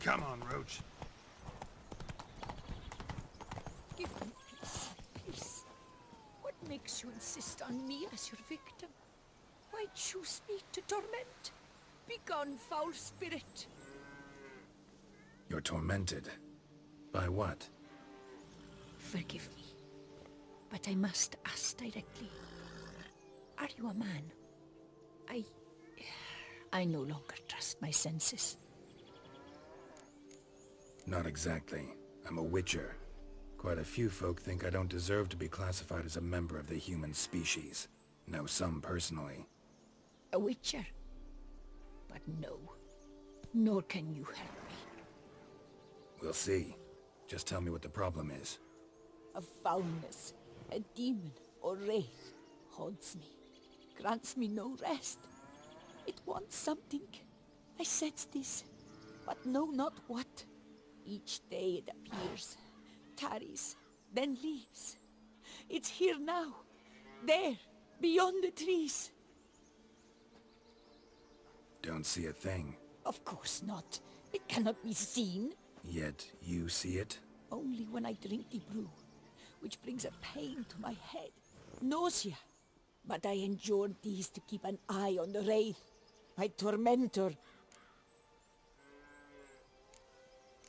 Come on, Roach. Give me peace, peace. What makes you insist on me as your victim? Why choose me to torment? Begone, foul spirit. You're tormented. By what? Forgive me, but I must ask directly. Are you a man? I no longer trust my senses. Not exactly. I'm a witcher. Quite a few folk think I don't deserve to be classified as a member of the human species. Know some personally. A witcher? But no, nor can you help me. We'll see. Just tell me what the problem is. A foulness, a demon or wraith haunts me, grants me no rest. It wants something. I sense this, but know not what. Each day it appears, tarries, then leaves. It's here now, there, beyond the trees. Don't see a thing. Of course not. It cannot be seen. Yet you see it? Only when I drink the brew, which brings a pain to my head, nausea. But I endured these to keep an eye on the wraith, my tormentor.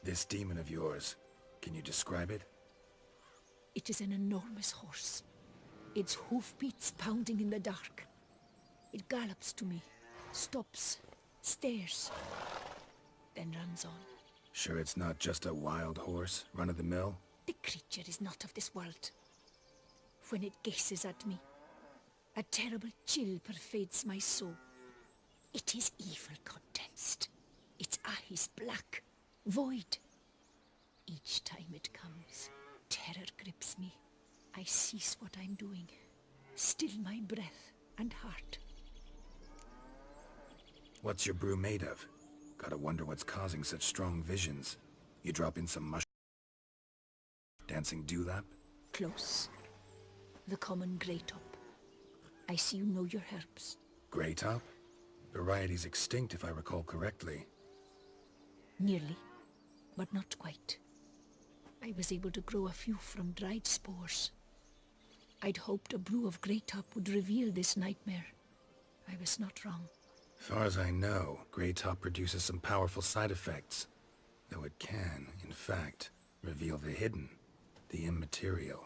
This demon of yours, can you describe it? It is an enormous horse, its hoofbeats pounding in the dark. It gallops to me, stops, stares, then runs on. Sure it's not just a wild horse, run-of-the-mill? The creature is not of this world. When it gazes at me, a terrible chill pervades my soul. It is evil condensed, its eyes black, void. Each time it comes, terror grips me. I cease what I'm doing, still my breath and heart. What's your brew made of? Gotta wonder what's causing such strong visions. You drop in some dancing dewlap? Close. The common grey top. I see you know your herbs. Grey top? Variety's extinct if I recall correctly. Nearly, but not quite. I was able to grow a few from dried spores. I'd hoped a brew of grey top would reveal this nightmare. I was not wrong. Far as I know, grey top produces some powerful side effects. Though it can, in fact, reveal the hidden, the immaterial.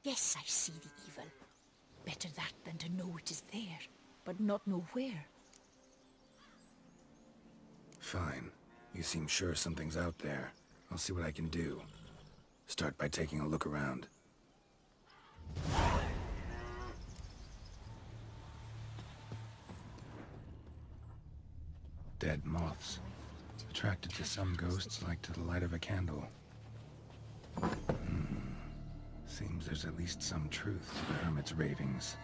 Yes, I see the evil. Better that than to know it is there, but not know where. Fine. You seem sure something's out there. I'll see what I can do. Start by taking a look around. Dead moths. Attracted to some ghosts like to the light of a candle. Seems there's at least some truth to the hermit's ravings.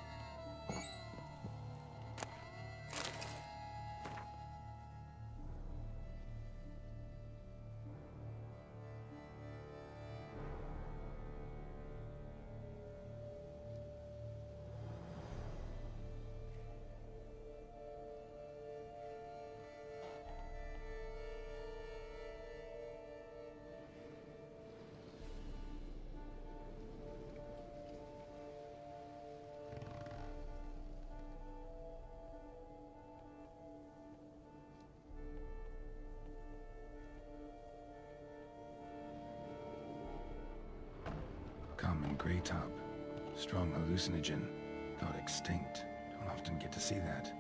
Common grey top. Strong hallucinogen. Thought extinct. Don't often get to see that.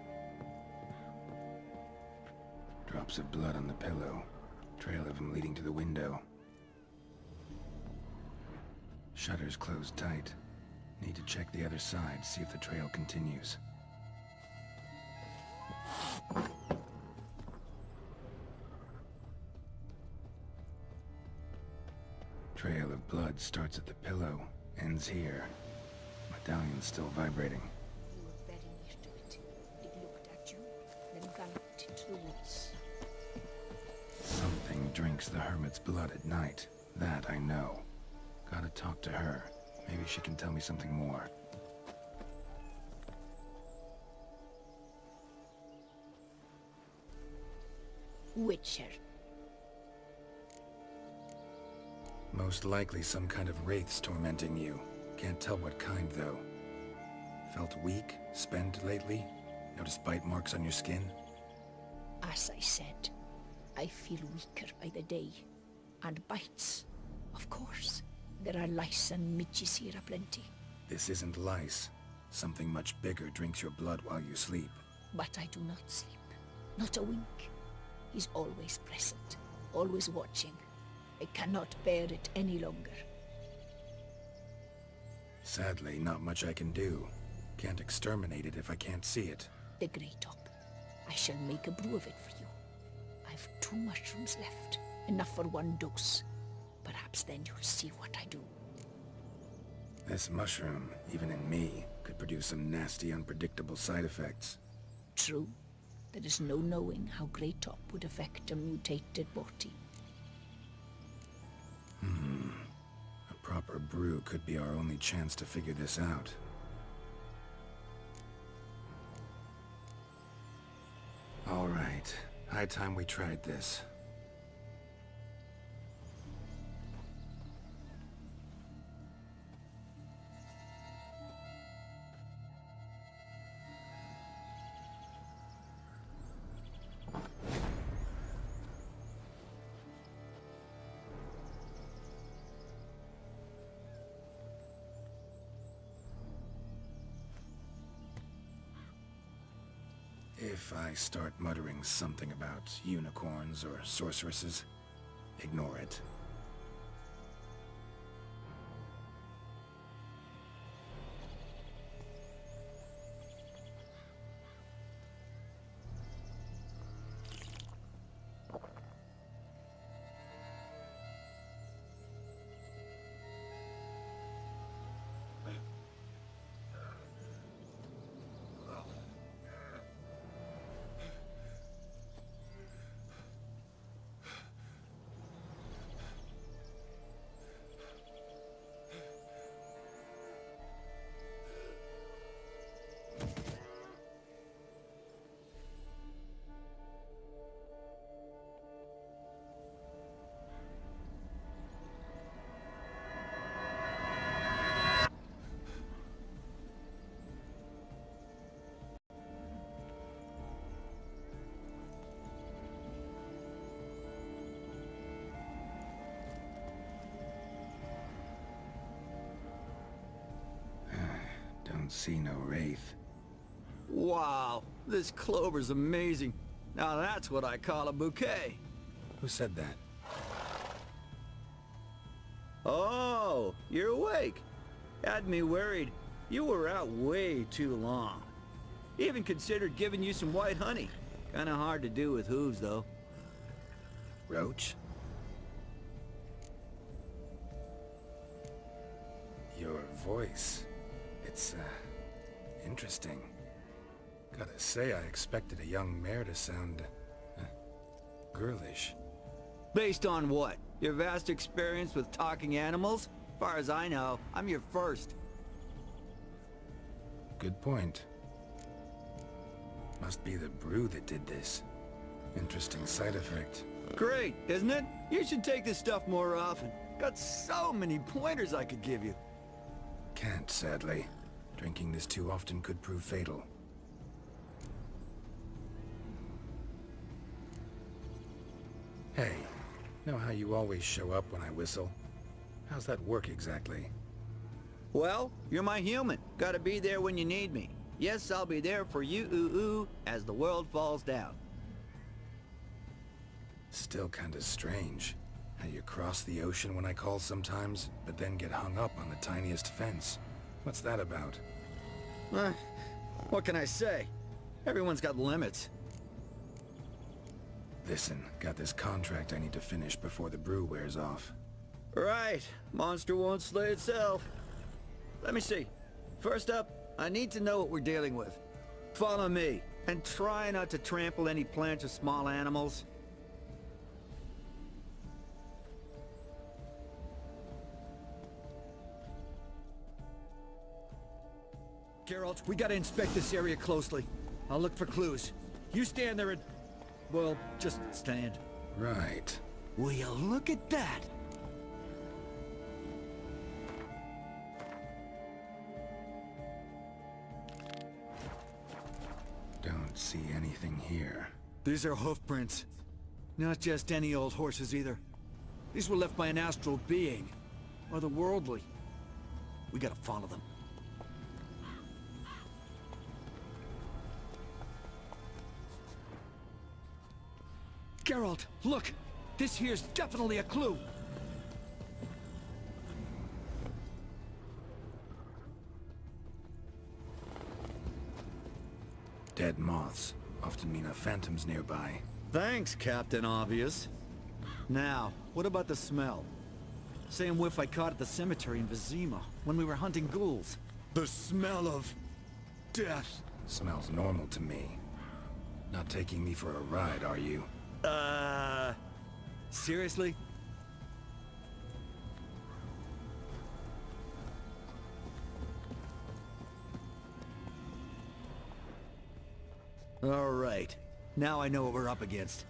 Drops of blood on the pillow. Trail of him leading to the window. Shutters closed tight. Need to check the other side, see if the trail continues. Trail of blood starts at the pillow, ends here. Medallion's still vibrating. You were very near to it. It looked at you, then galloped into the woods. Something drinks the hermit's blood at night. That I know. Gotta talk to her. Maybe she can tell me something more. Witcher. Most likely some kind of wraiths tormenting you. Can't tell what kind, though. Felt weak, spent lately? Notice bite marks on your skin? As I said, I feel weaker by the day. And bites, of course. There are lice and midges here aplenty. This isn't lice. Something much bigger drinks your blood while you sleep. But I do not sleep. Not a wink. He's always present, always watching. I cannot bear it any longer. Sadly, not much I can do. Can't exterminate it if I can't see it. The Grey Top. I shall make a brew of it for you. I've 2 mushrooms left. Enough for 1 dose. Perhaps then you'll see what I do. This mushroom, even in me, could produce some nasty, unpredictable side effects. True. There is no knowing how Grey Top would affect a mutated body. A proper brew could be our only chance to figure this out. All right. High time we tried this. If I start muttering something about unicorns or sorceresses, ignore it. Don't see no wraith. Wow, this clover's amazing. Now that's what I call a bouquet. Who said that? Oh, you're awake. Had me worried. You were out way too long. Even considered giving you some white honey. Kinda hard to do with hooves, though. Roach? Your voice. It's, interesting. Gotta say, I expected a young mare to sound, girlish. Based on what? Your vast experience with talking animals? As far as I know, I'm your first. Good point. Must be the brew that did this. Interesting side effect. Great, isn't it? You should take this stuff more often. Got so many pointers I could give you. Can't, sadly. Drinking this too often could prove fatal. Hey, know how you always show up when I whistle? How's that work exactly? Well, you're my human. Gotta be there when you need me. Yes, I'll be there for you, ooh, as the world falls down. Still kinda strange. How you cross the ocean when I call sometimes, but then get hung up on the tiniest fence. What's that about? What can I say? Everyone's got limits. Listen, got this contract I need to finish before the brew wears off. Right. Monster won't slay itself. Let me see. First up, I need to know what we're dealing with. Follow me, and try not to trample any plants or small animals. Geralt, we gotta inspect this area closely. I'll look for clues. You stand there and... well, just stand. Right. Will you look at that? see anything here. These are hoof prints. Not just any old horses either. These were left by an astral being. Otherworldly. We gotta follow them. Geralt, look! This here's definitely a clue! Dead moths often mean a phantom's nearby. Thanks, Captain Obvious. Now, what about the smell? Same whiff I caught at the cemetery in Vizima, when we were hunting ghouls. The smell of... death. Smells normal to me. Not taking me for a ride, are you? Seriously? All right. Now I know what we're up against.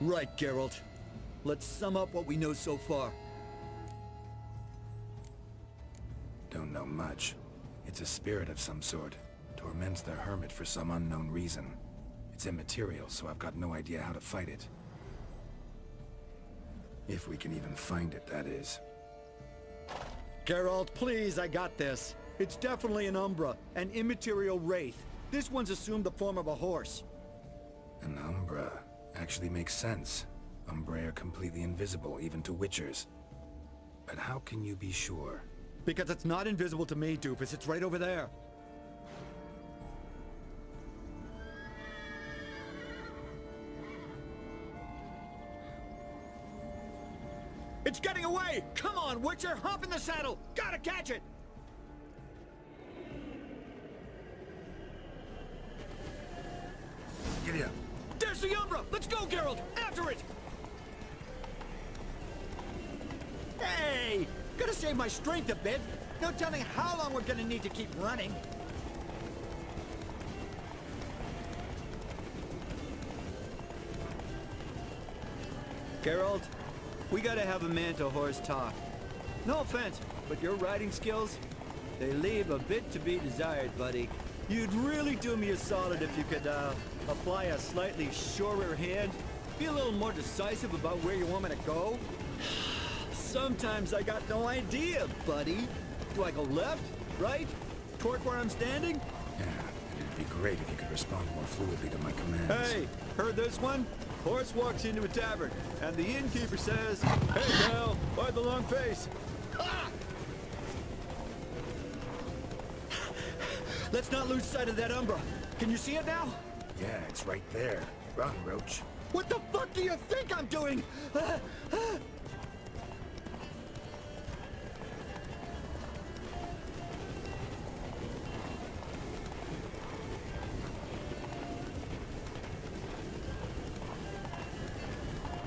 Right, Geralt. Let's sum up what we know so far. Don't know much. It's a spirit of some sort. Torments the hermit for some unknown reason. It's immaterial, so I've got no idea how to fight it. If we can even find it, that is. Geralt, please, I got this. It's definitely an Umbra, an immaterial wraith. This one's assumed the form of a horse. An Umbra actually makes sense. Umbrae are completely invisible, even to Witchers. But how can you be sure? Because it's not invisible to me, Doofus. It's right over there. It's getting away! Come on, Witcher! Hop in the saddle! Gotta catch it! Giddy up! There's the Umbra! Let's go, Geralt! After it! Hey! Gotta save my strength a bit. No telling how long we're gonna need to keep running. Geralt, we gotta have a man-to-horse talk. No offense, but your riding skills, they leave a bit to be desired, buddy. You'd really do me a solid if you could, apply a slightly surer hand. Be a little more decisive about where you want me to go. Sometimes I got no idea, buddy. Do I go left, right, toward where I'm standing? Yeah, and it'd be great if you could respond more fluidly to my commands. Hey, heard this one? Horse walks into a tavern, and the innkeeper says, "Hey, pal, why the long face?" Ah! Let's not lose sight of that Umbra. Can you see it now? Yeah, it's right there. Run, Roach. What the fuck do you think I'm doing? As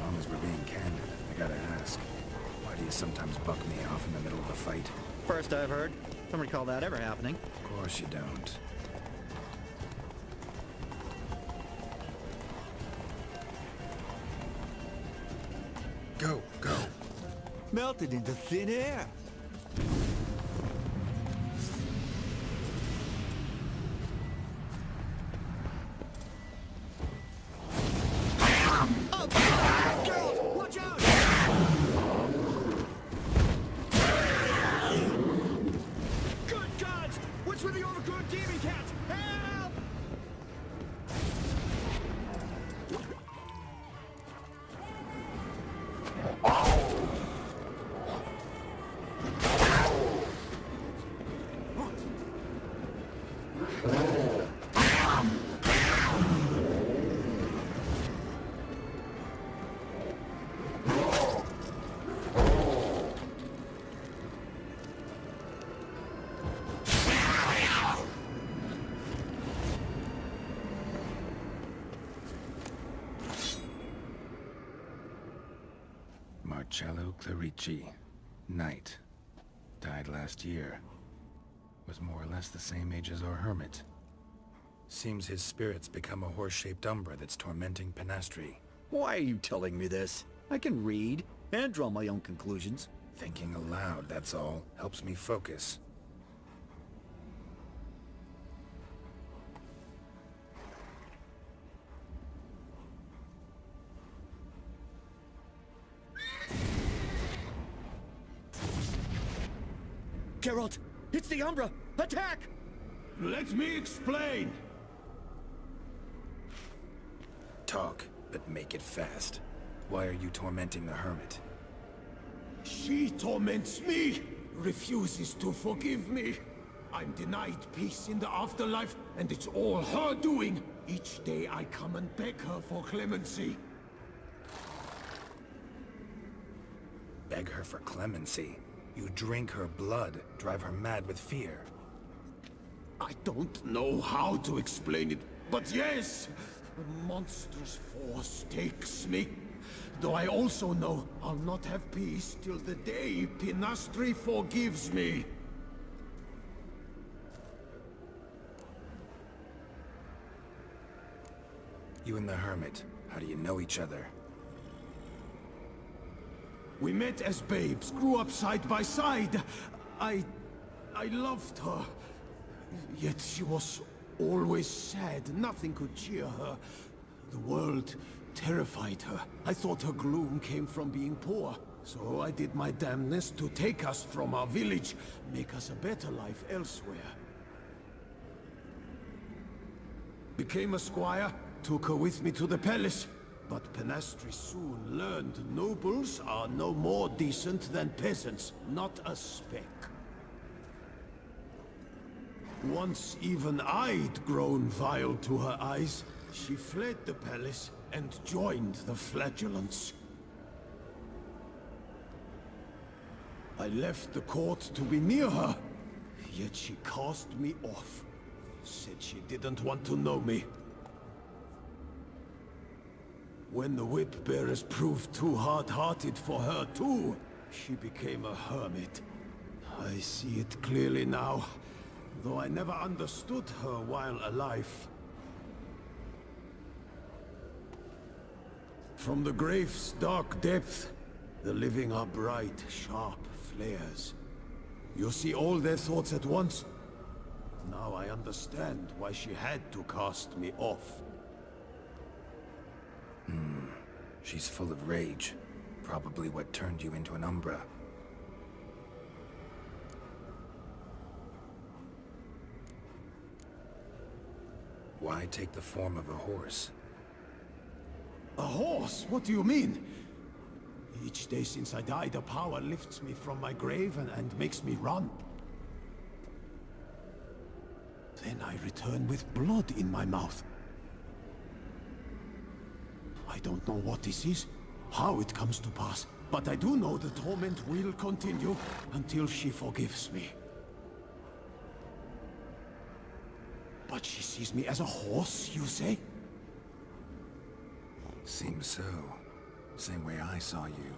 long as we're being candid, I gotta ask. Why do you sometimes buck me off in the middle of a fight? First I've heard. Don't recall that ever happening. Of course you don't. Go, go. Melted into thin air. Geralt, watch out! Good gods! What's with the overgrown demon cats? Help! Marcello Clerici, Knight. Died last year. Was more or less the same age as our hermit. Seems his spirit's become a horse-shaped umbra that's tormenting Penastri. Why are you telling me this? I can read and draw my own conclusions. Thinking aloud, that's all. Helps me focus. Geralt! It's the Umbra! Attack! Let me explain! Talk, but make it fast. Why are you tormenting the hermit? She torments me, refuses to forgive me. I'm denied peace in the afterlife, and it's all her doing. Each day I come and beg her for clemency. Beg her for clemency? You drink her blood, drive her mad with fear. I don't know how to explain it, but yes, a monstrous force takes me. Though I also know I'll not have peace till the day Pinastri forgives me. You and the hermit, how do you know each other? We met as babes, grew up side by side. I loved her. Yet she was always sad. Nothing could cheer her. The world terrified her. I thought her gloom came from being poor. So I did my damnedest to take us from our village, make us a better life elsewhere. Became a squire, took her with me to the palace. But Pinastri soon learned nobles are no more decent than peasants, not a speck. Once even I'd grown vile to her eyes, she fled the palace and joined the flagellants. I left the court to be near her, yet she cast me off. Said she didn't want to know me. When the whip-bearers proved too hard-hearted for her too, she became a hermit. I see it clearly now, though I never understood her while alive. From the grave's dark depth, the living are bright, sharp flares. You see all their thoughts at once. Now I understand why she had to cast me off. She's full of rage. Probably what turned you into an Umbra. Why take the form of a horse? A horse? What do you mean? Each day since I died, a power lifts me from my grave and makes me run. Then I return with blood in my mouth. I don't know what this is, how it comes to pass, but I do know the torment will continue until she forgives me. But she sees me as a horse, you say? Seems so. Same way I saw you.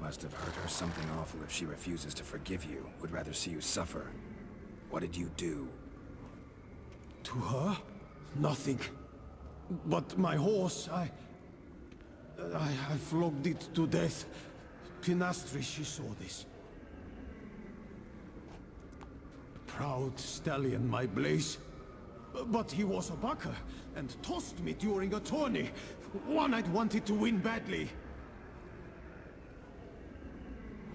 Must have hurt her something awful if she refuses to forgive you. Would rather see you suffer. What did you do? To her? Nothing. But my horse, I flogged it to death. Pinastri, she saw this. Proud stallion, my Blaze. But he was a bucker, and tossed me during a tourney. One I'd wanted to win badly.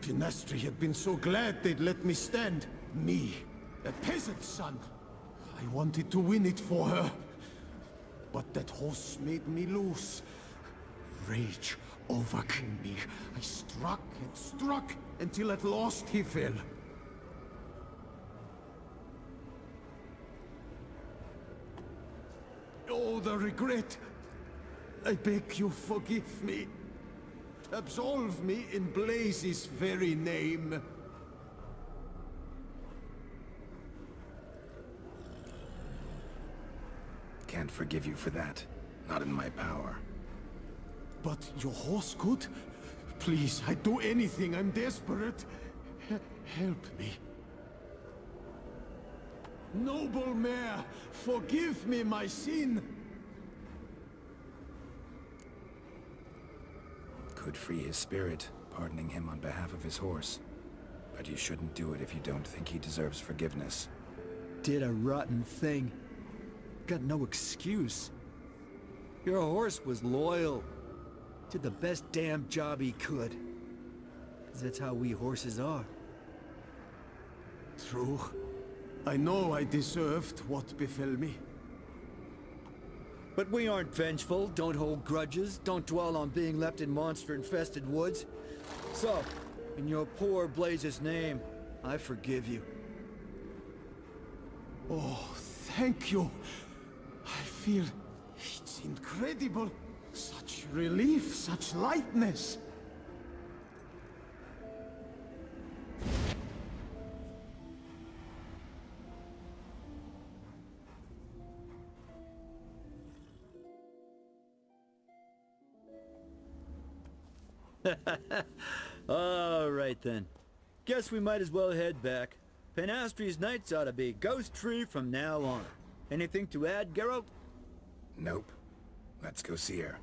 Pinastri had been so glad they'd let me stand. Me, a peasant's son. I wanted to win it for her. But that horse made me loose. Rage overcame me. I struck and struck, until at last he fell. Oh, the regret! I beg you, forgive me. Absolve me in Blaze's very name. Can't forgive you for that. Not in my power. But your horse could? Please, I'd do anything. I'm desperate. Help me. Noble mare, forgive me my sin. Could free his spirit, pardoning him on behalf of his horse. But you shouldn't do it if you don't think he deserves forgiveness. Did a rotten thing. Got no excuse. Your horse was loyal. Did the best damn job he could. 'Cause that's how we horses are. True. I know I deserved what befell me. But we aren't vengeful, don't hold grudges, don't dwell on being left in monster-infested woods. So, in your poor Blaze's name, I forgive you. Oh, thank you. I feel it's incredible. Such relief, such lightness. All right then. Guess we might as well head back. Penastri's nights ought to be ghost-free from now on. Anything to add, Geralt? Nope. Let's go see her.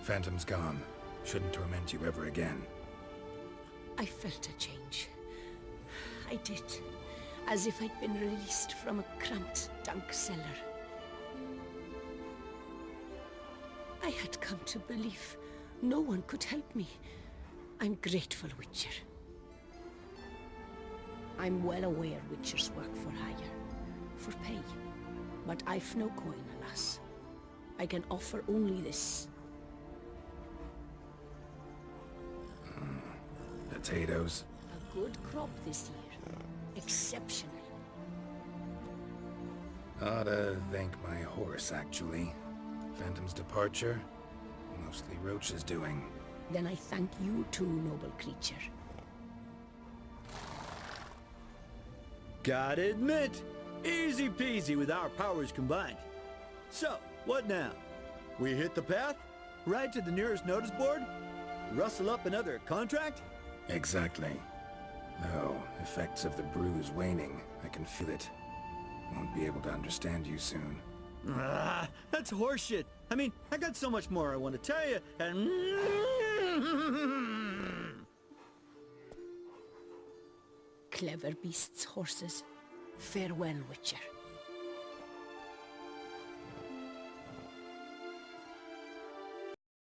Phantom's gone. Shouldn't torment you ever again. I felt a change. I did. As if I'd been released from a cramped, dank cellar. I had come to believe no one could help me. I'm grateful, Witcher. I'm well aware Witchers work for hire, for pay. But I've no coin, alas. I can offer only this. Potatoes. A good crop this year. Exceptional. Ought to thank my horse, actually. Phantom's departure, mostly Roach's doing. Then I thank you too, noble creature. Gotta admit, easy peasy with our powers combined. So, what now? We hit the path? Ride to the nearest notice board? Rustle up another contract? Exactly. Though, effects of the bruise waning. I can feel it. Won't be able to understand you soon. Ah, that's horseshit. I mean, I got so much more I want to tell you, and... Clever beasts, horses. Farewell, Witcher.